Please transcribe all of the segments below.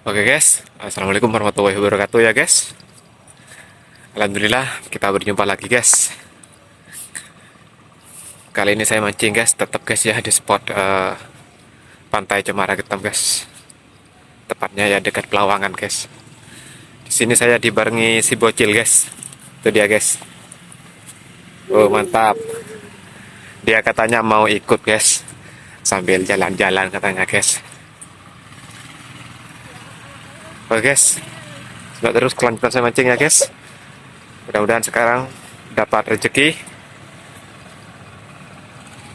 Oke guys, Assalamualaikum warahmatullahi wabarakatuh ya guys. Alhamdulillah kita berjumpa lagi guys. Kali ini saya mancing guys, tetap guys ya di spot Pantai Cemara Getam guys. Tepatnya ya dekat Pelawangan guys. Di sini saya dibarengi si bocil guys. Itu dia guys. Oh mantap. Dia katanya mau ikut guys. Sambil jalan-jalan katanya guys. Oke guys, semoga terus kelanjutan saya mancing ya guys. Mudah-mudahan sekarang dapat rezeki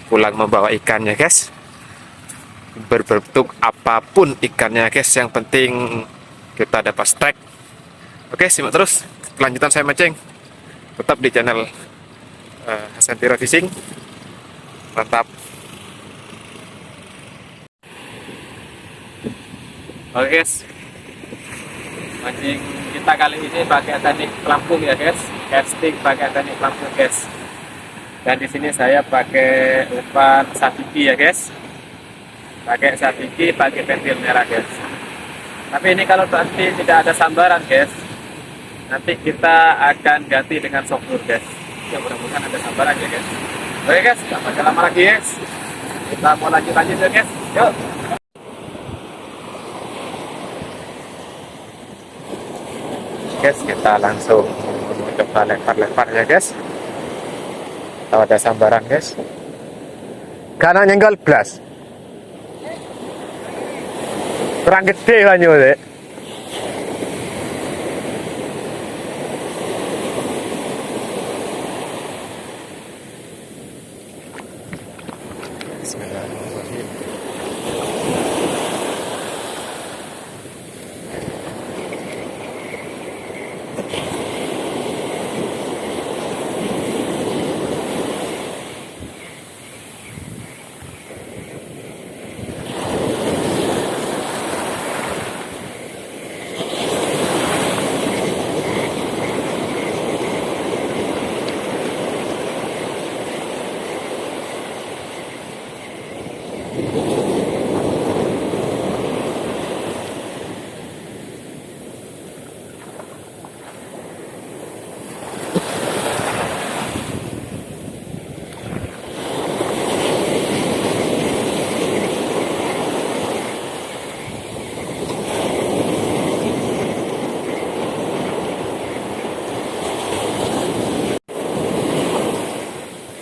pulang membawa ikannya guys, berbentuk apapun ikannya guys, yang penting kita dapat strike. Oke, simak terus kelanjutan saya mancing, tetap di channel Hasan Tira Fishing. Mantap. Oke guys, mancing kita kali ini pakai teknik pelampung ya guys, casting pakai teknik pelampung guys. Dan di sini saya pakai umpan satiki ya guys, pakai satiki, pakai pentil merah guys. Tapi ini kalau nanti tidak ada sambaran guys, nanti kita akan ganti dengan softwood guys. Ya mudah-mudahan ada sambaran ya guys. Oke guys, nggak pakai lama lagi guys, kita mau lanjut ya guys. Yuk. Guys, kita langsung coba lempar-lempar ya guys. Kalau ada sambaran guys, karena nyenggol blas kurang gede banyu deh. Bismillahirrahmanirrahim.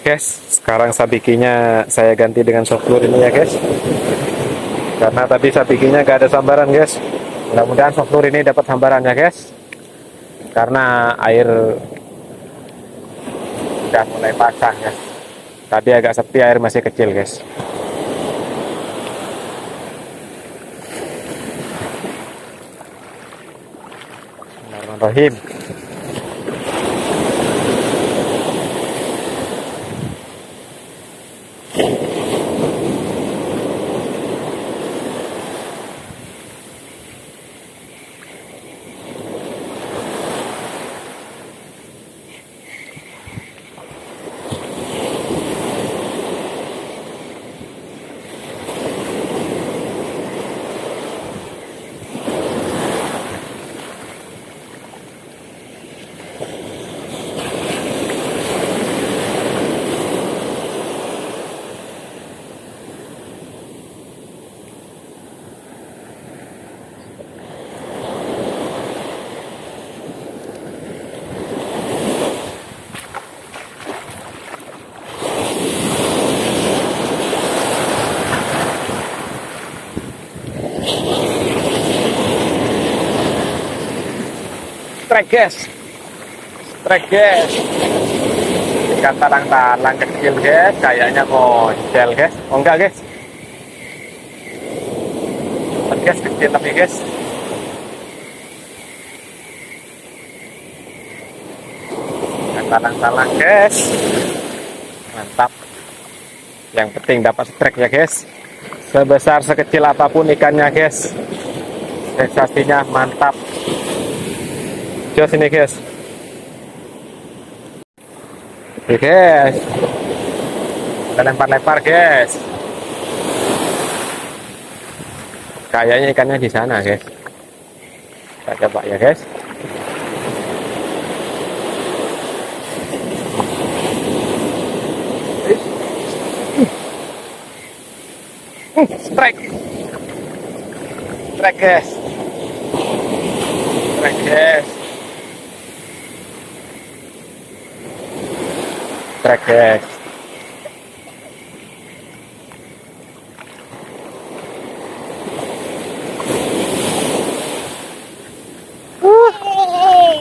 Guys, sekarang sabikinya saya ganti dengan softwood ini ya guys, karena tadi sabikinya gak ada sambaran guys. Mudah-mudahan softwood ini dapat sambaran ya guys, karena air udah mulai pasang ya. Tadi agak sepi, air masih kecil guys. Bismillahirrahmanirrahim. Strike guys, ikan talang-talang kecil guys, kayaknya moncel guys. Oh enggak guys, guys kecil tapi guys. Ikan talang-talang guys, mantap. Yang penting dapat strike ya guys, sebesar sekecil apapun ikannya guys, sensasinya mantap. Jos ini guys. Oke guys, kita lempar-lempar guys. Kayaknya ikannya di sana guys. Kita coba ya guys. Strike guys, strike guys, strike guys.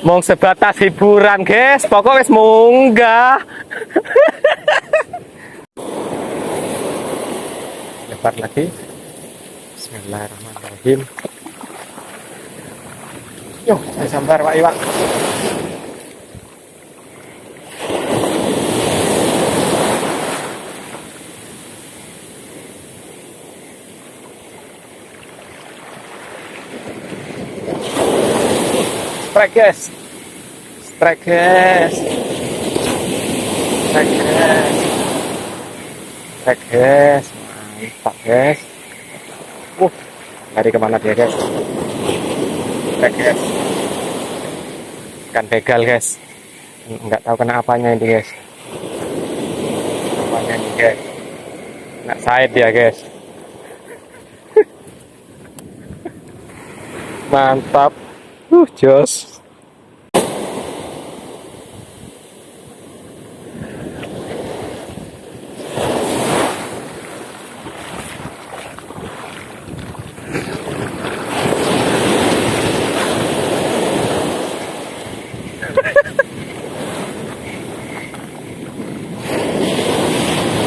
Mau sebatas hiburan guys, pokoknya wis munggah. Lebar lagi. Bismillahirrahmanirrahim. Yo, saya sambar Pak Iwak. Strike guys, strike guys, strike guys, strike guys, mantap guys. Lari kemana dia guys? Strike guys, ikan begal guys. Nggak tahu kena apanya ini guys. Apanya ini guys? Nggak side dia guys. Mantap. Jos.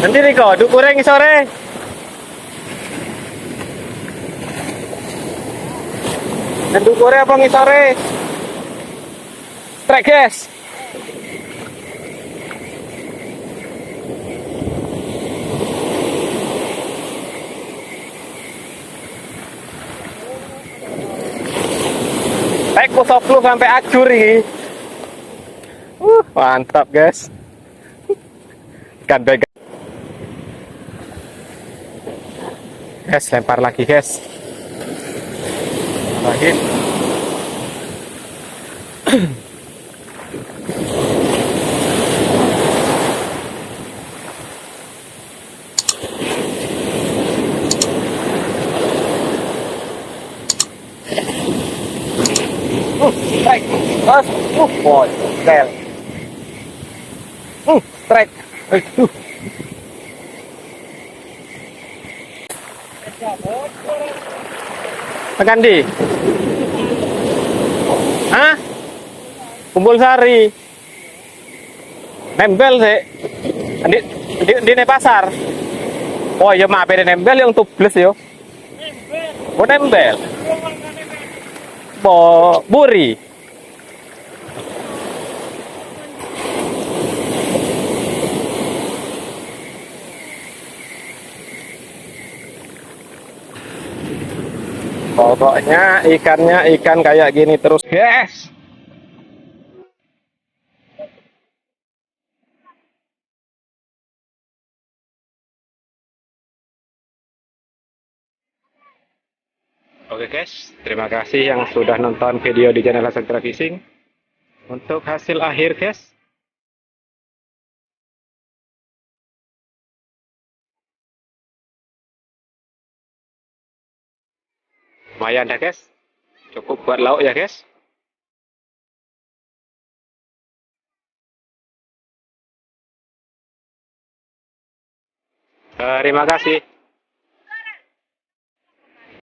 Nanti nih kok, dukureng sore. Dan dukure apa ngisore? Strike guys. Strike pusoplu sampai acur ini. Mantap guys. Ikan begal. Guys, lempar lagi guys. Lagi. Strike. Terus, boy, bel. Strike. Tekan di. Hah? Kumpul Sari. Nembel sih. Di pasar. Oh ya maaf ini nembel yang tubles yo. Oh nembel. Buri. Pokoknya ikannya ikan kayak gini terus guys. Oke guys, terima kasih yang sudah nonton video di channel Sanctra Fishing. Untuk hasil akhir guys, lumayan dah guys, cukup buat lauk ya guys. Terima kasih.